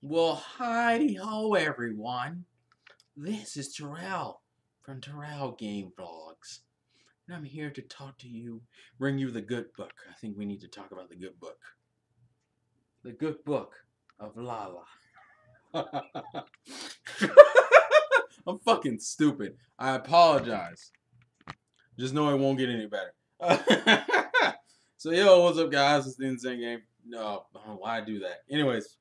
Well, hi ho, everyone. This is Terrell from Terrell Game Vlogs, and I'm here to talk to you, bring you the good book. I think we need to talk about the good book. The good book of Lala. I'm fucking stupid. I apologize. Just know it won't get any better. So, yo, what's up, guys? It's the Insane Game. No, why do that? Anyways,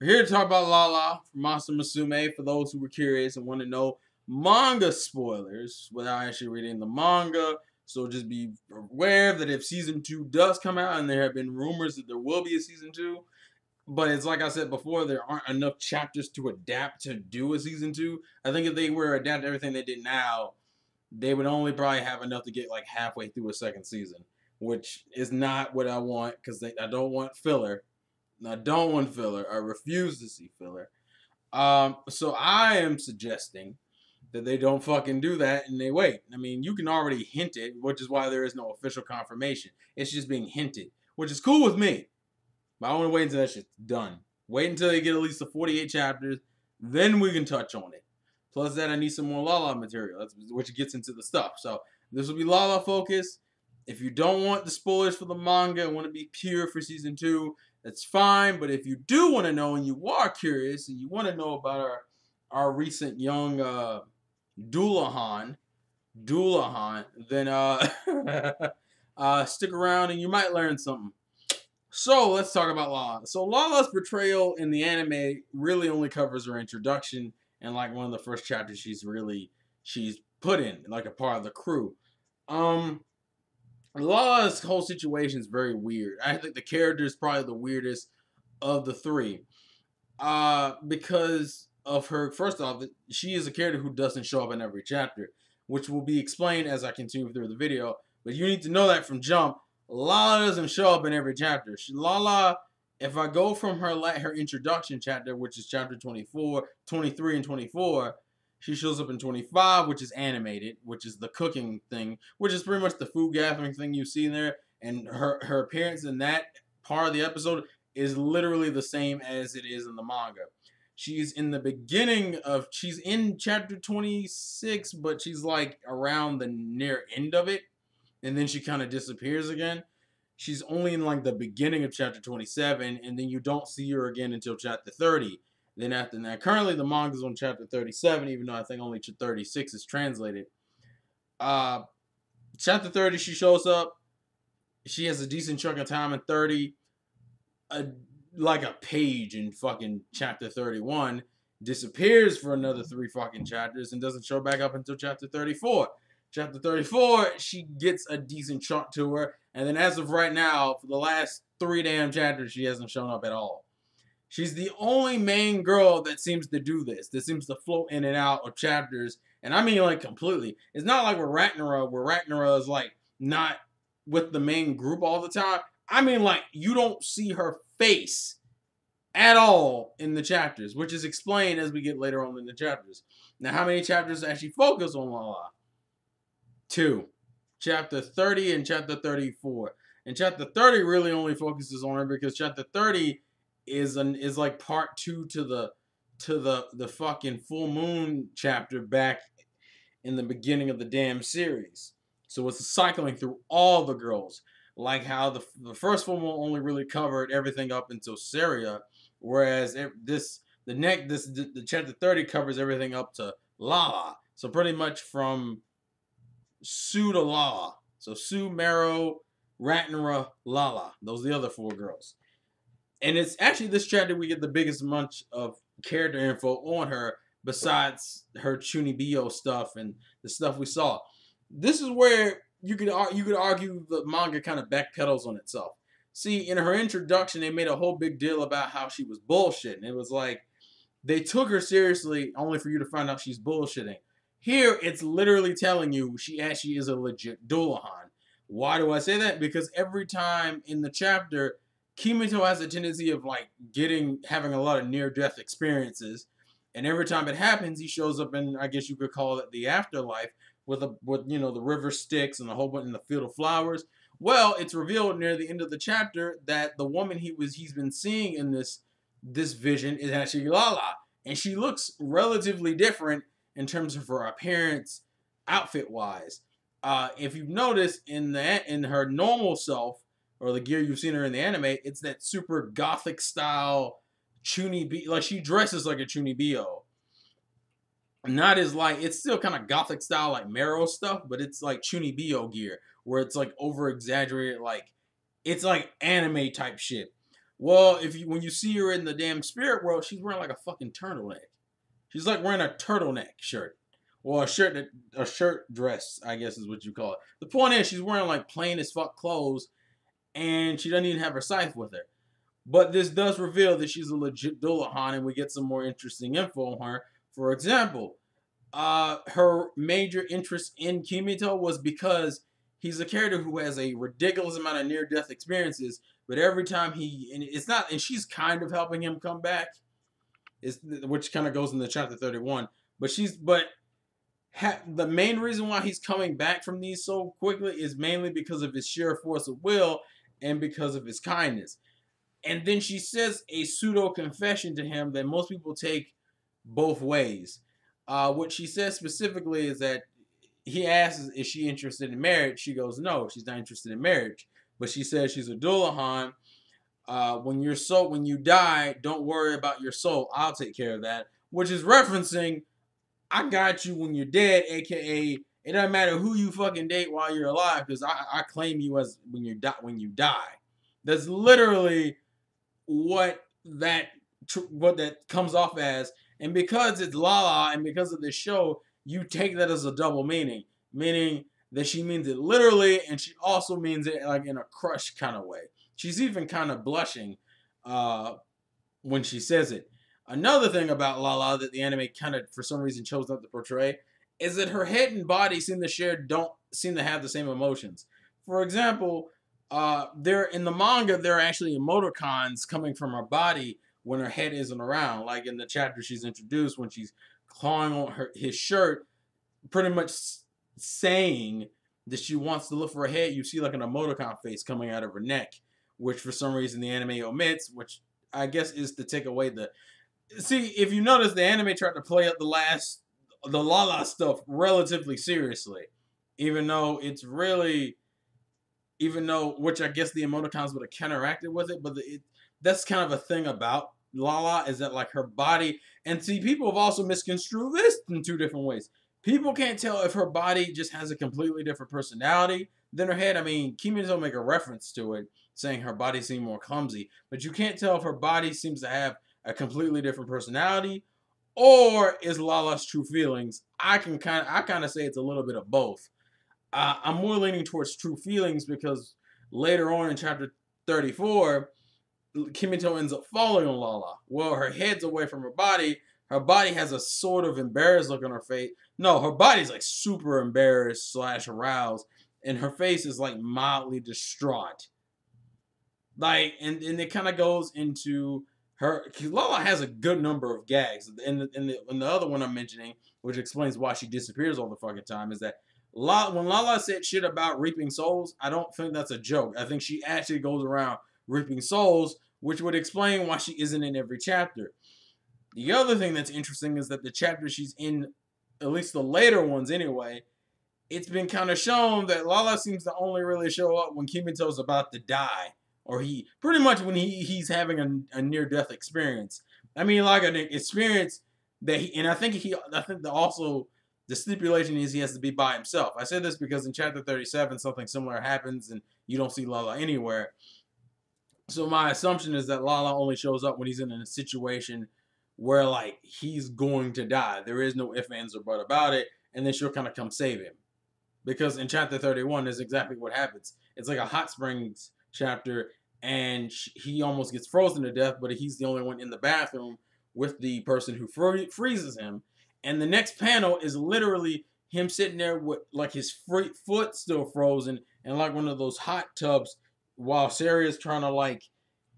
we're here to talk about Lala from Monster Musume for those who were curious and want to know manga spoilers without actually reading the manga. So just be aware that if season 2 does come out, and there have been rumors that there will be a season 2, but it's like I said before, there aren't enough chapters to adapt to do a season 2. I think if they were to adapt everything they did now, they would only probably have enough to get like halfway through a second season, which is not what I want because I don't want filler. I don't want filler. I refuse to see filler. So I am suggesting that they don't fucking do that and they wait. I mean, you can already hint it, which is why there is no official confirmation. It's just being hinted, which is cool with me. But I want to wait until that shit's done. Wait until they get at least the 48 chapters, then we can touch on it. Plus that, I need some more Lala material, which gets into the stuff. So this will be Lala focus. If you don't want the spoilers for the manga and want to be pure for season 2, that's fine. But if you do want to know and you are curious and you want to know about our recent young Doulahan, then stick around and you might learn something. So let's talk about Lala. So Lala's portrayal in the anime really only covers her introduction and like one of the first chapters she's put in, like a part of the crew. Lala's whole situation is very weird. I think the character is probably the weirdest of the three. Because of her, first off, she is a character who doesn't show up in every chapter, which will be explained as I continue through the video. But you need to know that from jump. Lala doesn't show up in every chapter. Lala, if I go from her introduction chapter, which is chapter 24, 23, and 24, she shows up in 25, which is animated, which is the cooking thing, which is pretty much the food gathering thing you see in there. And her appearance in that part of the episode is literally the same as it is in the manga. She's in the beginning of, she's in chapter 26, but she's like around the near end of it, and then she kind of disappears again. She's only in like the beginning of chapter 27, and then you don't see her again until chapter 30. Then after that, currently the manga's on chapter 37, even though I think only 36 is translated. Uh, Chapter 30, she shows up. She has a decent chunk of time in 30. Like a page in fucking chapter 31. Disappears for another 3 fucking chapters and doesn't show back up until chapter 34. Chapter 34, she gets a decent chunk to her. And then as of right now, for the last 3 damn chapters, she hasn't shown up at all. She's the only main girl that seems to do this. That seems to float in and out of chapters. And I mean like completely. It's not like with Ragnarok, where Ragnarok is like not with the main group all the time. I mean like you don't see her face at all in the chapters, which is explained as we get later on in the chapters. Now, how many chapters actually focus on Lala? 2. Chapter 30 and chapter 34. And chapter 30 really only focuses on her because chapter 30 is like part 2 to the fucking full moon chapter back in the beginning of the damn series. So it's cycling through all the girls. Like how the first full moon only really covered everything up until Saria, whereas the chapter 30 covers everything up to Lala. So pretty much from Sue to Lala. So Sue, Marrow, Ratnara, Lala. Those are the other 4 girls. And it's actually this chapter we get the biggest bunch of character info on her, besides her Chunibyo stuff and the stuff we saw. This is where you could argue the manga kind of backpedals on itself. See, in her introduction, they made a whole big deal about how she was bullshitting. It was like they took her seriously only for you to find out she's bullshitting. Here, it's literally telling you she actually is a legit Doulahan. Why do I say that? Because every time in the chapter, Kimito has a tendency of like having a lot of near-death experiences, and every time it happens, he shows up in, I guess you could call it the afterlife, with the river Styx and a whole bunch in the field of flowers. Well, it's revealed near the end of the chapter that the woman he's been seeing in this this vision is actually Lala, and she looks relatively different in terms of her appearance, outfit wise. If you've noticed in her normal self or the gear you've seen her in the anime, it's that super gothic style Chunibyo. Like she dresses like a Chunibyo. Not as like it's still kind of gothic style like Marrow stuff, but it's like Chunibyo gear where it's like over exaggerated, like it's like anime type shit. Well, when you see her in the damn spirit world, she's wearing like a fucking turtleneck. She's like wearing a turtleneck shirt. Or a shirt dress, I guess is what you call it. The point is she's wearing like plain as fuck clothes and she doesn't even have her scythe with her. But this does reveal that she's a legit Dullahan, and we get some more interesting info on her. For example, her major interest in Kimito was because he's a character who has a ridiculous amount of near-death experiences, but every time and she's kind of helping him come back, which kind of goes into chapter 31. The main reason why he's coming back from these so quickly is mainly because of his sheer force of will and because of his kindness. And then she says a pseudo confession to him that most people take both ways. What she says specifically is that he asks, is she interested in marriage? She goes, no, she's not interested in marriage. But she says she's a Dullahan. When you die, don't worry about your soul. I'll take care of that. Which is referencing, I got you when you're dead, aka it doesn't matter who you fucking date while you're alive, because I claim you as when you die. That's literally what that comes off as, and because it's Lala and because of this show, you take that as a double meaning that she means it literally, and she also means it like in a crush kind of way. She's even kind of blushing when she says it. Another thing about Lala that the anime kind of, for some reason, chose not to portray is that her head and body don't seem to have the same emotions. For example, in the manga, there are actually emoticons coming from her body when her head isn't around. Like in the chapter she's introduced, when she's clawing on his shirt, pretty much saying that she wants to look for her head, you see like an emoticon face coming out of her neck, which for some reason the anime omits, which I guess is to take away the... See, if you notice, the anime tried to play up the Lala stuff relatively seriously, even though, which I guess the emoticons would have counteracted with it, but that's kind of a thing about Lala, is that like her body, and see, people have also misconstrued this in two different ways. People can't tell if her body just has a completely different personality than her head. I mean, Kimito make a reference to it, saying her body seemed more clumsy, but you can't tell if her body seems to have a completely different personality, or is Lala's true feelings. I kind of say it's a little bit of both. I'm more leaning towards true feelings because later on in chapter 34, Kimito ends up falling on Lala. Well, her head's away from her body. Her body has a sort of embarrassed look on her face. No, her body's like super embarrassed / aroused, and her face is like mildly distraught. Like, and it kind of goes into her. Lala has a good number of gags. And the other one I'm mentioning, which explains why she disappears all the fucking time, is that when Lala said shit about reaping souls, I don't think that's a joke. I think she actually goes around reaping souls, which would explain why she isn't in every chapter. The other thing that's interesting is that the chapter she's in, at least the later ones anyway, it's been kind of shown that Lala seems to only really show up when Kimito's about to die. Or pretty much when he's having a near-death experience. I mean, like an experience that I think also the stipulation is he has to be by himself. I say this because in chapter 37, something similar happens and you don't see Lala anywhere. So my assumption is that Lala only shows up when he's in a situation where, like, he's going to die. There is no ifs, ands, or buts about it, and then she'll kind of come save him. Because in chapter 31 is exactly what happens. It's like a hot springs chapter, and he almost gets frozen to death, but he's the only one in the bathroom with the person who freezes him. And the next panel is literally him sitting there with like his foot still frozen and like one of those hot tubs while Sarah is trying to like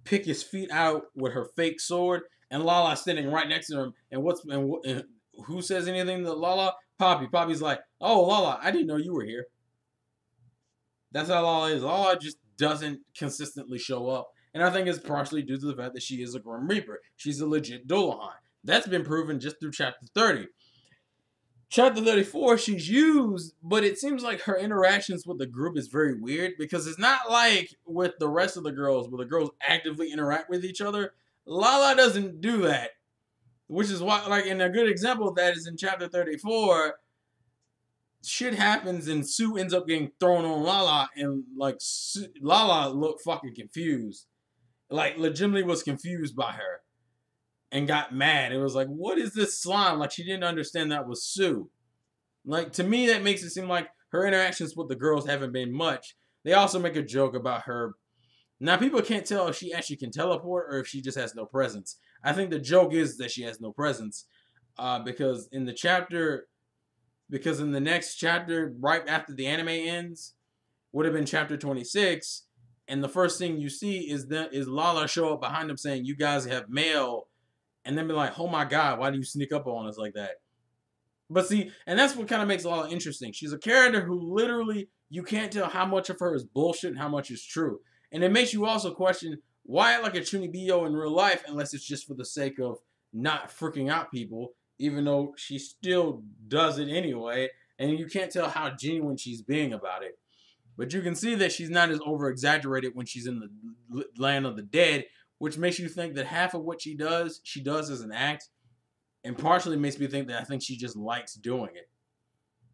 pick his feet out with her fake sword, and Lala sitting right next to him. And who says anything to Lala? Poppy. Poppy's like, "Oh, Lala, I didn't know you were here." That's how Lala is. Lala just doesn't consistently show up. And I think it's partially due to the fact that she is a Grim Reaper. She's a legit Dullahan. That's been proven just through chapter 30. Chapter 34, she's used, but it seems like her interactions with the group is very weird because it's not like with the rest of the girls where the girls actively interact with each other. Lala doesn't do that, which is why, like, and a good example of that is in chapter 34. Shit happens and Sue ends up getting thrown on Lala, and like Lala looked fucking confused, like legitimately was confused by her and got mad. It was like, what is this slime? Like she didn't understand that was Sue. Like to me, that makes it seem like her interactions with the girls haven't been much. They also make a joke about her. Now people can't tell if she actually can teleport or if she just has no presence. I think the joke is that she has no presence, because in the chapter. Because in the next chapter, right after the anime ends, would have been chapter 26, and the first thing you see is Lala show up behind them saying, "You guys have mail," and then be like, "Oh my god, why do you sneak up on us like that?" But see, and that's what kind of makes Lala interesting. She's a character who literally you can't tell how much of her is bullshit and how much is true, and it makes you also question why like a Chunibyo in real life, unless it's just for the sake of not freaking out people. Even though she still does it anyway, and you can't tell how genuine she's being about it. But you can see that she's not as over-exaggerated when she's in the land of the dead, which makes you think that half of what she does as an act, and partially makes me think that I think she just likes doing it.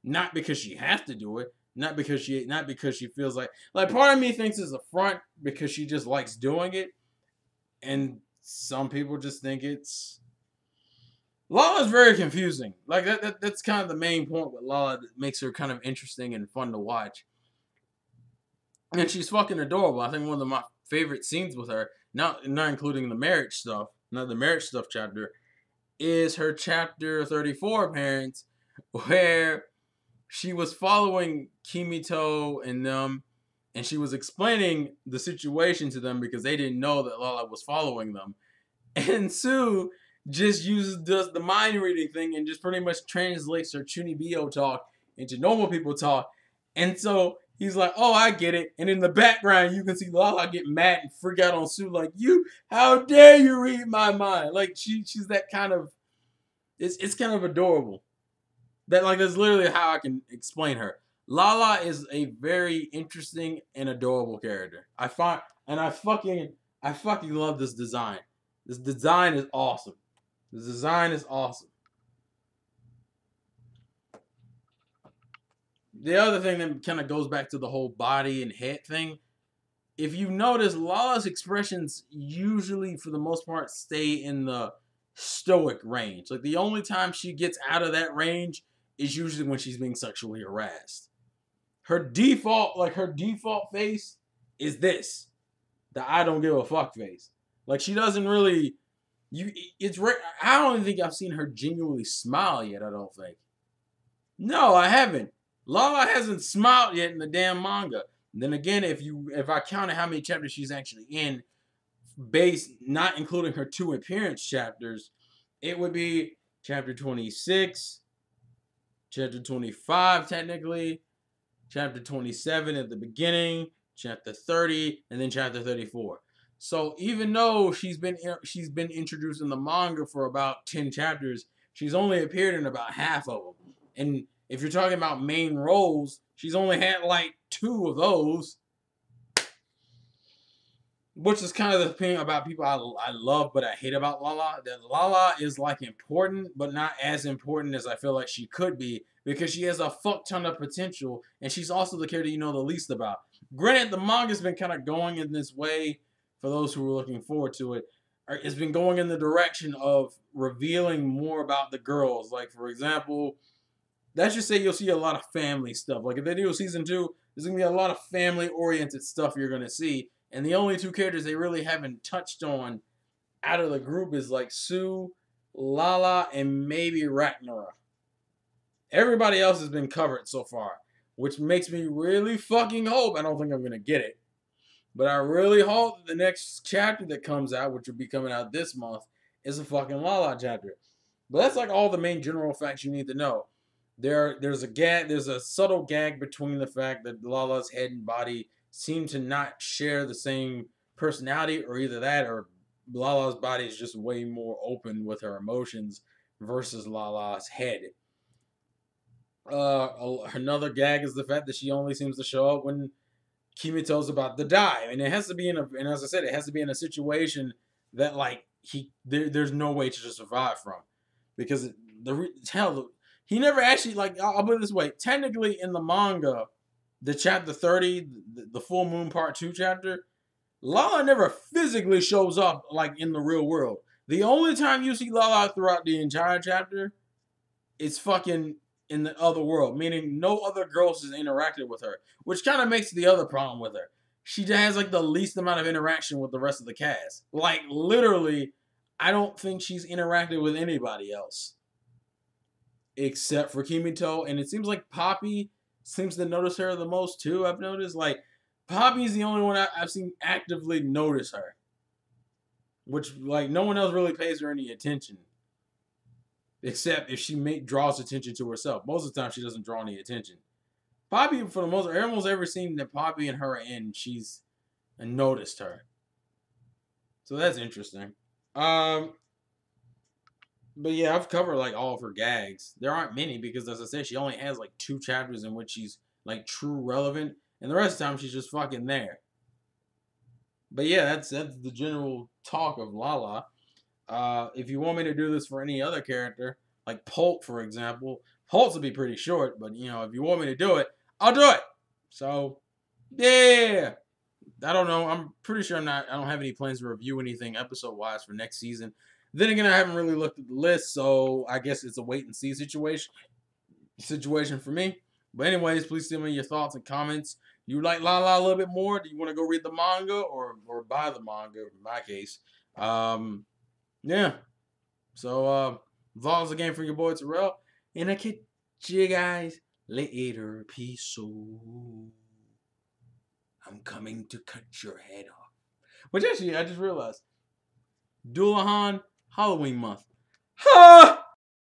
Not because she has to do it, not because she feels like part of me thinks it's a front because she just likes doing it, and some people just think it's Lala's very confusing. Like that's kind of the main point with Lala that makes her kind of interesting and fun to watch. And she's fucking adorable. I think one of my favorite scenes with her, not including the marriage stuff, not the marriage stuff chapter, is her chapter 34 parents, where she was following Kimito and them, and she was explaining the situation to them because they didn't know that Lala was following them. And Sue just does the mind reading thing and just pretty much translates her Chunibyo talk into normal people talk. And so he's like, "Oh, I get it." And in the background, you can see Lala get mad and freak out on Sue, like, how dare you read my mind? Like she's that kind of, it's kind of adorable. That's literally how I can explain her. Lala is a very interesting and adorable character. I fucking love this design. This design is awesome. The design is awesome. The other thing that kind of goes back to the whole body and head thing, if you notice, Lala's expressions usually, for the most part, stay in the stoic range. Like the only time she gets out of that range is usually when she's being sexually harassed. Her default face is this, the I don't give a fuck face. Like she doesn't really. I don't even think I've seen her genuinely smile yet. I don't think. No, I haven't. Lala hasn't smiled yet in the damn manga. And then again, if I counted how many chapters she's actually in, not including her 2 appearance chapters, it would be chapter 26, chapter 25 technically, chapter 27 at the beginning, chapter 30, and then chapter 34. So even though she's been introduced in the manga for about 10 chapters, she's only appeared in about half of them. And if you're talking about main roles, she's only had like 2 of those. Which is kind of the thing about people I love but I hate about Lala. That Lala is like important, but not as important as I feel like she could be, because she has a fuck ton of potential, and she's also the character you know the least about. Granted, the manga's been kind of going in this way, for those who are looking forward to it. It's been going in the direction of revealing more about the girls. Like, for example, let's just say you'll see a lot of family stuff. Like, if they do season 2, there's going to be a lot of family-oriented stuff you're going to see. And the only 2 characters they really haven't touched on out of the group is like Sue, Lala, and maybe Ragnara. Everybody else has been covered so far, which makes me really fucking hope. I don't think I'm going to get it, but I really hope that the next chapter that comes out, which will be coming out this month, is a fucking Lala chapter. But that's like all the main general facts you need to know. There's a subtle gag between the fact that Lala's head and body seem to not share the same personality, or either that, or Lala's body is just way more open with her emotions versus Lala's head. Another gag is the fact that she only seems to show up when Kimito's about to die, and it has to be and as I said, it has to be in a situation that like there's no way to just survive from, because he never actually, like, I'll put it this way, technically in the manga, the chapter 30, the full moon part 2 chapter, Lala never physically shows up like in the real world. The only time you see Lala throughout the entire chapter is fucking in the other world, meaning no other girls has interacted with her, which kind of makes the other problem with her. She has like the least amount of interaction with the rest of the cast. Like literally, I don't think she's interacted with anybody else except for Kimito, and it seems like Poppy seems to notice her the most too. I've noticed like Poppy's the only one I've seen actively notice her, which like no one else really pays her any attention. Except if she draws attention to herself. Most of the time, she doesn't draw any attention. Poppy, for the most, almost every scene that Poppy and her are in, she's noticed her. So that's interesting. But yeah, I've covered like all of her gags. There aren't many because, as I said, she only has like 2 chapters in which she's like true relevant, and the rest of the time she's just fucking there. But yeah, that's the general talk of Lala. If you want me to do this for any other character, like Pulp, for example, Pulp's will be pretty short, but you know, if you want me to do it, I'll do it. So, yeah. I don't know. I'm pretty sure I don't have any plans to review anything episode-wise for next season. Then again, I haven't really looked at the list, so I guess it's a wait-and-see situation for me. But anyways, please send me your thoughts and comments. You like Lala a little bit more? Do you want to go read the manga or buy the manga, in my case? Yeah. So, vlogs again for your boy Terrell. And I catch you guys later. Peace. I'm coming to cut your head off. Which actually, I just realized. Dullahan, Halloween month. Ha!